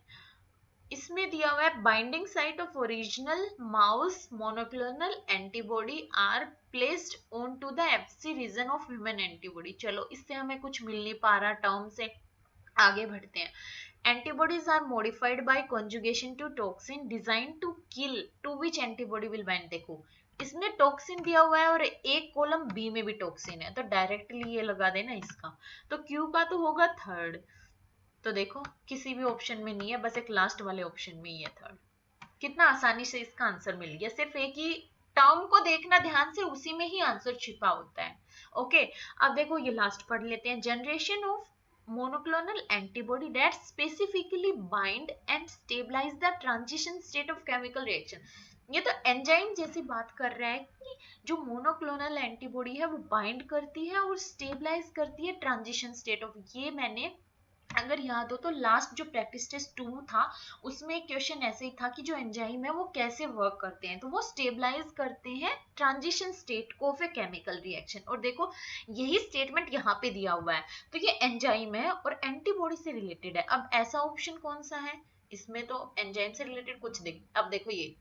इसमें दिया हुआ है binding site of original mouse monoclonal antibody are placed on to the FC region of human antibody. चलो इससे हमें कुछ मिल नहीं पा रहा टर्म से, आगे बढ़ते हैं। Antibodies are modified by conjugation to toxin design to kill to which antibody will bind. देखो इसमें टॉक्सिन दिया हुआ है और एक कॉलम बी में भी टॉक्सिन है, तो डायरेक्टली ये लगा देना इसका, तो क्यू का तो होगा थर्ड। तो देखो किसी भी ऑप्शन में नहीं है, बस एक लास्ट वाले ऑप्शन में ही है थर्ड। कितना आसानी से इसका आंसर मिल गया, सिर्फ एक ही टर्म को देखना ध्यान से, उसी में ही आंसर छिपा होता है। ओके, अब देखो ये लास्ट पढ़ लेते हैं। Generation of monoclonal antibody that specifically bind and stabilize the transition state of chemical reaction। ये तो एंजाइम जैसी बात कर रहा है कि जो मोनोक्लोनल एंटीबॉडी है वो बाइंड करती है और स्टेबलाइज करती है ट्रांजिशन स्टेट ऑफ। ये मैंने अगर याद हो तो लास्ट जो प्रैक्टिस टेस्ट 2 था उसमें एक क्वेश्चन ऐसे ही था कि जो एंजाइम है वो कैसे वर्क करते हैं, तो वो स्टेबलाइज करते हैं ट्रांजिशन स्टेट को ऑफ ए केमिकल रिएक्शन। और देखो यही स्टेटमेंट यहाँ पे दिया हुआ है, तो ये एंजाइम है और एंटीबॉडी से रिलेटेड है। अब ऐसा ऑप्शन कौन सा है, इसमें तो एंजाइम से रिलेटेड कुछ देख। अब देखो ये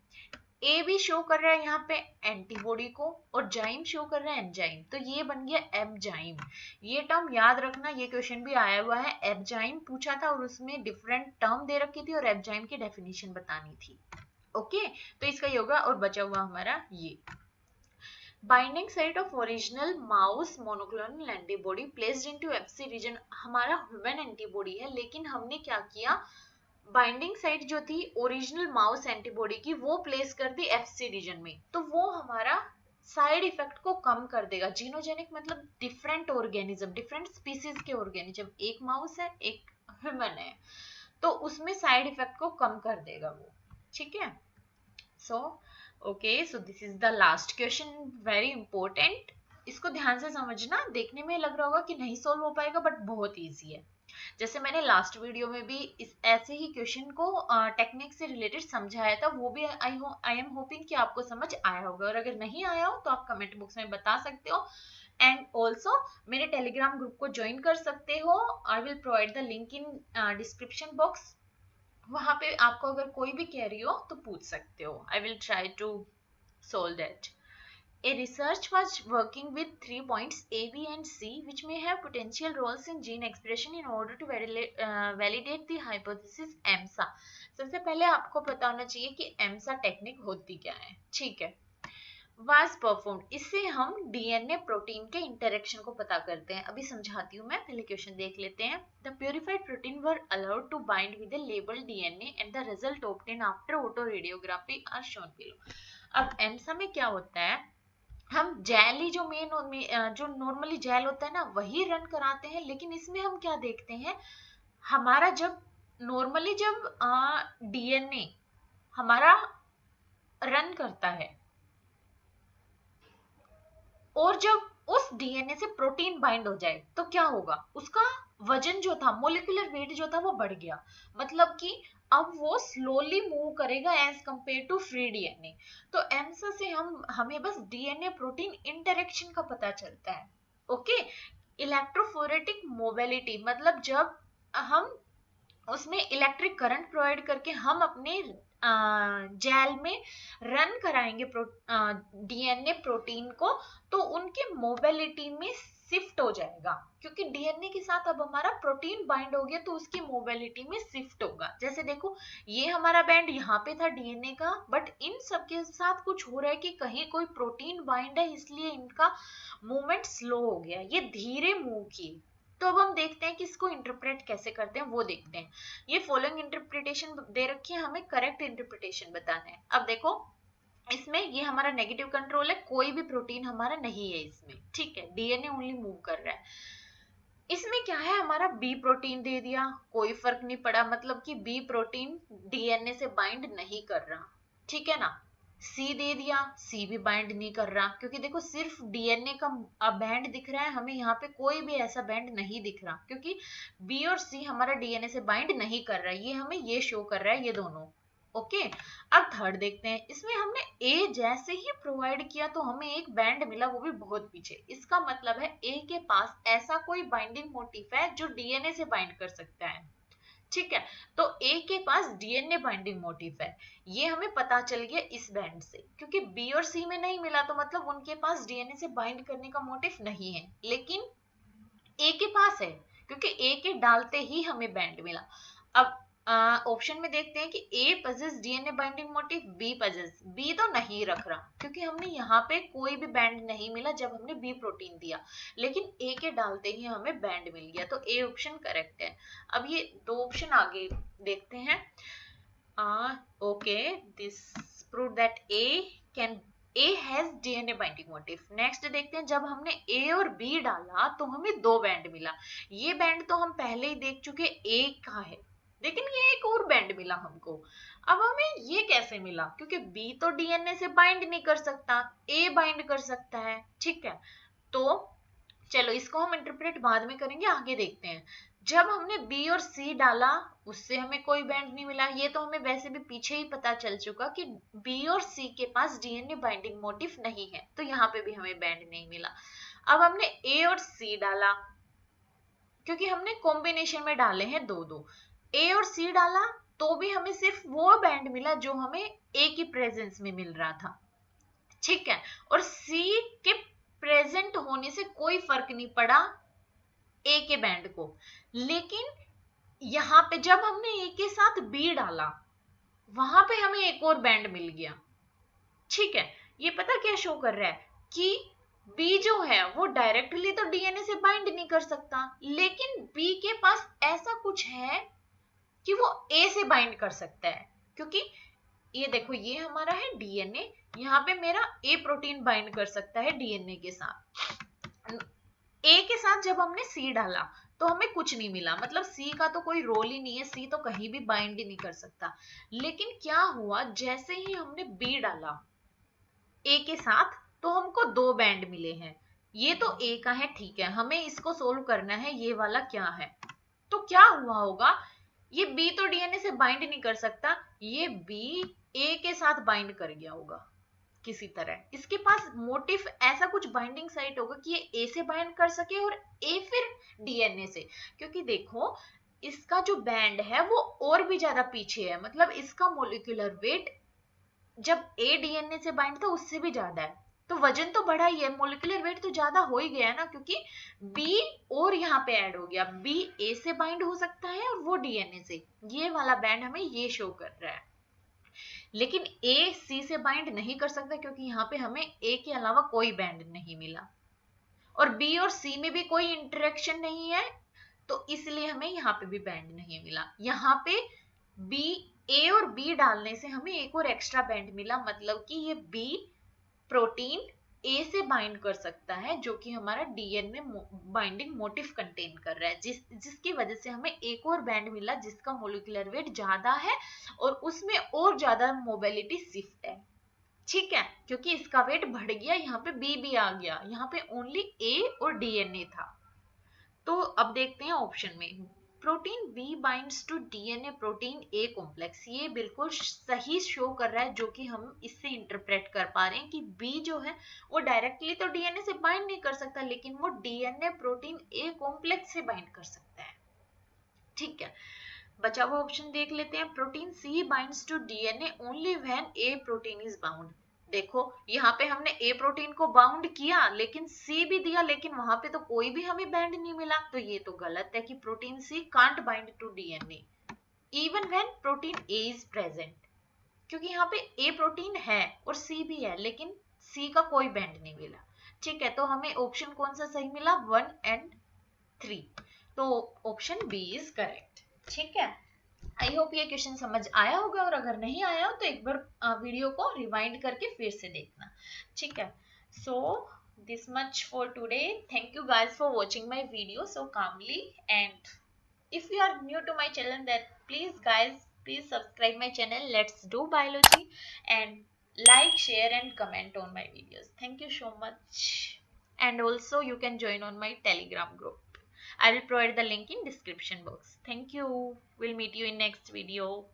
ए भी शो कर रहा है यहाँ पे एंटीबॉडी को और जाइम शो कर रहा है एंजाइम, तो ये बन गया एबजाइम। ये टर्म याद रखना, ये क्वेश्चन भी आया हुआ है, एबजाइम पूछा था और उसमें डिफरेंट टर्म दे रखी थी और एबजाइम की डेफिनेशन बतानी थी। ओके, तो इसका ये होगा और बचा हुआ हमारा ये binding site of original mouse monoclonal antibody placed into FC region. हमारा ह्यूमन एंटीबॉडी है लेकिन हमने क्या किया, बाइंडिंग साइट जो थी ओरिजिनल माउस एंटीबॉडी की वो प्लेस कर दी एफसी रीजन में, तो वो हमारा साइड इफेक्ट को कम कर देगा। जीनोजेनिक मतलब डिफरेंट ऑर्गेनिज्म, डिफरेंट स्पीसीज के ऑर्गेनिज्म, एक माउस है एक ह्यूमन है, तो उसमें साइड इफेक्ट को कम कर देगा वो, ठीक है। So okay, so this is the last question, very important. इसको ध्यान से समझना, देखने में लग रहा होगा कि नहीं सोल्व हो पाएगा बट बहुत ईजी है। जैसे मैंने लास्ट वीडियो में भी इस ऐसे ही क्वेश्चन को टेक्निक से रिलेटेड समझाया था, वो भी आई एम होपिंग कि आपको समझ आया होगा, और अगर नहीं आया हो तो आप कमेंट बॉक्स में बता सकते हो। एंड ऑल्सो मेरे टेलीग्राम ग्रुप को ज्वाइन कर सकते हो, I will provide the link in description box. वहां पे आपको अगर कोई भी क्वेरी हो तो पूछ सकते हो, I will try to solve that। A research was working with 3 points A, B and C which may have potential roles in gene expression in order to validate the hypothesis EMSA। सबसे पहले आपको पता होना चाहिए कि EMSA technique होती क्या है, ठीक है। was performed, इससे हम डीएनए प्रोटीन के इंटरेक्शन को पता करते हैं। अभी समझाती हूँ मैं, पहले क्वेश्चन देख लेते हैं। The purified protein were allowed to bind with the label DNA and the result obtain after autoradiography are shown below. अब एमसा में क्या होता है, हम जेल ही जो जो नॉर्मली जेल होता है ना वही रन कराते हैं, लेकिन इसमें हम क्या देखते हैं, हमारा जब नॉर्मली जब डीएनए हमारा रन करता है और जब उस डीएनए से प्रोटीन बाइंड हो जाए तो क्या होगा, उसका वजन जो था, मोलिकुलर वेट जो था वो बढ़ गया, मतलब कि अब वो स्लोली मूव करेगा as compare to free DNA. तो एमसा से हमें बस डीएनए प्रोटीन इंटरेक्शन का पता चलता है। ओके, इलेक्ट्रोफोरेटिक मोबिलिटी मतलब जब हम उसमें इलेक्ट्रिक करंट प्रोवाइड करके हम अपने जेल में रन कराएंगे डीएनए प्रोटीन को, तो उनकी मोबिलिटी में शिफ्ट हो जाएगा, क्योंकि डीएनए के साथ अब हमारा प्रोटीन बाइंड हो गया तो उसकी मोबिलिटी में शिफ्ट होगा। जैसे देखो ये हमारा बैंड यहाँ पे था डीएनए का, बट इन सब के साथ कुछ हो रहा है कि कहीं कोई प्रोटीन बाइंड है इसलिए इनका मूवमेंट स्लो हो गया, ये धीरे मूव किए। तो अब हम देखते हैं कि इसको इंटरप्रेट कैसे करते हैं, वो देखते हैं। ये फॉलोइंग इंटरप्रिटेशन दे रखी है, हमें करेक्ट इंटरप्रिटेशन बताना है। अब देखो इसमें ये हमारा नेगेटिव कंट्रोल है, कोई भी प्रोटीन हमारा नहीं है इसमें, ठीक है, डीएनए ओनली मूव कर रहा है। इसमें क्या है, हमारा बी प्रोटीन दे दिया, कोई फर्क नहीं पड़ा, मतलब कि बी प्रोटीन डीएनए से बाइंड नहीं कर रहा, ठीक है ना। सी दे दिया, सी भी बाइंड नहीं कर रहा, क्योंकि देखो सिर्फ डीएनए का बैंड दिख रहा है, हमें यहाँ पे कोई भी ऐसा बैंड नहीं दिख रहा, क्योंकि बी और सी हमारा डीएनए से बाइंड नहीं कर रहा है, ये हमें ये शो कर रहा है, ये दोनों। ओके, अब थर्ड देखते हैं, इसमें हमने ए जैसे ही प्रोवाइड किया तो हमें एक बैंड मिला, वो भी बहुत पीछे। इसका मतलब है ए के पास ऐसा कोई बाइंडिंग मोटिफ है जो डीएनए से बाइंड कर सकता है, ठीक है। तो ए के पास डीएनए बाइंडिंग मोटिफ है, ये हमें पता चल गया इस बैंड से, क्योंकि बी और सी में नहीं मिला तो मतलब उनके पास डीएनए से बाइंड करने का मोटिफ नहीं है, लेकिन ए के पास है, क्योंकि ए के डालते ही हमें बैंड मिला। अब ऑप्शन में देखते हैं कि ए पजेस डीएनए बाइंडिंग मोटिफ, बी पजेस, बी तो नहीं रख रहा, क्योंकि हमने यहाँ पे कोई भी बैंड नहीं मिला जब हमने बी प्रोटीन दिया, लेकिन ए के डालते ही हमें बैंड मिल गया, तो ए ऑप्शन करेक्ट है। अब ये दो ऑप्शन आगे देखते हैं। Okay, this prove that A has DNA binding motif. Next देखते हैं, जब हमने A और B डाला तो हमें दो बैंड मिला, ये बैंड तो हम पहले ही देख चुके A का है, लेकिन ये एक और बैंड मिला हमको। अब हमें ये कैसे मिला, क्योंकि B तो डीएनए से बाइंड नहीं कर सकता, A बाइंड कर सकता है, ठीक है। तो चलो इसको हम इंटरप्रेट बाद में करेंगे, आगे देखते हैं। जब हमने बी और सी डाला उससे हमें कोई बैंड नहीं मिला, ये तो हमें वैसे भी पीछे ही पता चल चुका कि बी और सी के पास डीएनए बाइंडिंग मोटिफ नहीं है, तो यहाँ पे भी हमें बैंड नहीं मिला। अब हमने ए और सी डाला, क्योंकि हमने कॉम्बिनेशन में डाले हैं दो दो, ए और सी डाला तो भी हमें सिर्फ वो बैंड मिला जो हमें ए की प्रेजेंस में मिल रहा था, ठीक है। और सी के प्रेजेंट होने से कोई फर्क नहीं पड़ा ए के बैंड को, लेकिन यहां पे जब हमने ए के साथ बी डाला वहां पे हमें एक और बैंड मिल गया, ठीक है। ये पता क्या शो कर रहा है कि बी जो है वो डायरेक्टली तो डीएनए से बाइंड नहीं कर सकता, लेकिन बी के पास ऐसा कुछ है कि वो ए से बाइंड कर सकता है, क्योंकि ये देखो ये हमारा है डीएनए, यहाँ पे मेरा ए प्रोटीन बाइंड कर सकता है डीएनए के साथ। ए के साथ जब हमने सी डाला तो हमें कुछ नहीं मिला, मतलब सी का तो कोई रोल ही नहीं है, सी तो कहीं भी बाइंड ही नहीं कर सकता। लेकिन क्या हुआ, जैसे ही हमने बी डाला ए के साथ तो हमको दो बैंड मिले हैं, ये तो ए का है, ठीक है, हमें इसको सोल्व करना है ये वाला क्या है। तो क्या हुआ होगा, ये बी तो डीएनए से बाइंड नहीं कर सकता, ये बी ए के साथ बाइंड कर गया होगा किसी तरह, इसके पास मोटिव ऐसा कुछ बाइंडिंग साइट होगा कि ये ए से बाइंड कर सके और ए फिर डीएनए से, क्योंकि देखो इसका जो बैंड है वो और भी ज्यादा पीछे है, मतलब इसका मोलिकुलर वेट जब ए डीएनए से बाइंड था उससे भी ज्यादा है, तो वजन तो बढ़ा ही है, मोलिकुलर वेट तो ज्यादा हो ही गया है ना, क्योंकि बी और यहाँ पे ऐड हो गया, बी ए से बाइंड हो सकता है और वो डीएनए से, ये वाला बैंड हमें ये शो कर रहा है। लेकिन ए सी से बाइंड नहीं कर सकता, क्योंकि यहाँ पे हमें ए के अलावा कोई बैंड नहीं मिला, और बी और सी में भी कोई इंटरेक्शन नहीं है, तो इसलिए हमें यहाँ पे भी बैंड नहीं मिला। यहाँ पे बी ए और बी डालने से हमें एक और एक्स्ट्रा बैंड मिला, मतलब कि ये बी प्रोटीन ए से बाइंड कर सकता है, जो कि हमारा डीएनए बाइंडिंग मोटिफ कंटेन कर रहा है, जिसकी वजह से हमें एक और बैंड मिला जिसका मोलिकुलर वेट ज्यादा है और उसमें और ज्यादा मोबिलिटी शिफ्ट है, ठीक है, क्योंकि इसका वेट बढ़ गया, यहाँ पे बी भी आ गया, यहाँ पे ओनली ए और डीएनए था। तो अब देखते हैं ऑप्शन में, protein B binds to DNA protein A complex, ये बिल्कुल सही शो कर रहा है, जो कि हम इससे इंटरप्रेट कर पा रहे हैं कि बी जो है वो डायरेक्टली तो डीएनए से बाइंड नहीं कर सकता, लेकिन वो डीएनए प्रोटीन ए कॉम्प्लेक्स से बाइंड कर सकता है, ठीक है। बचा हुआ ऑप्शन देख लेते हैं, protein C binds to DNA only when A protein is bound. देखो यहाँ पे हमने ए प्रोटीन को बाउंड किया लेकिन सी भी दिया, लेकिन वहां पे तो कोई भी हमें बैंड नहीं मिला, तो ये तो गलत है कि protein C can't bind to DNA even when protein A is present, क्योंकि यहाँ पे ए प्रोटीन है और सी भी है, लेकिन सी का कोई बैंड नहीं मिला, ठीक है। तो हमें ऑप्शन कौन सा सही मिला, 1 एंड 3, तो ऑप्शन बी इज करेक्ट, ठीक है। आई होप ये क्वेश्चन समझ आया होगा, और अगर नहीं आया हो तो एक बार वीडियो को रिवाइंड करके फिर से देखना, ठीक है। सो this much for today. Thank you guys for watching my video so calmly. And if you are new to my channel, then please guys, please subscribe my channel. Let's do biology, and like, share and comment on my videos. Thank you so much. And also you can join on my Telegram group. I will provide the link in description box. Thank you. We'll meet you in next video.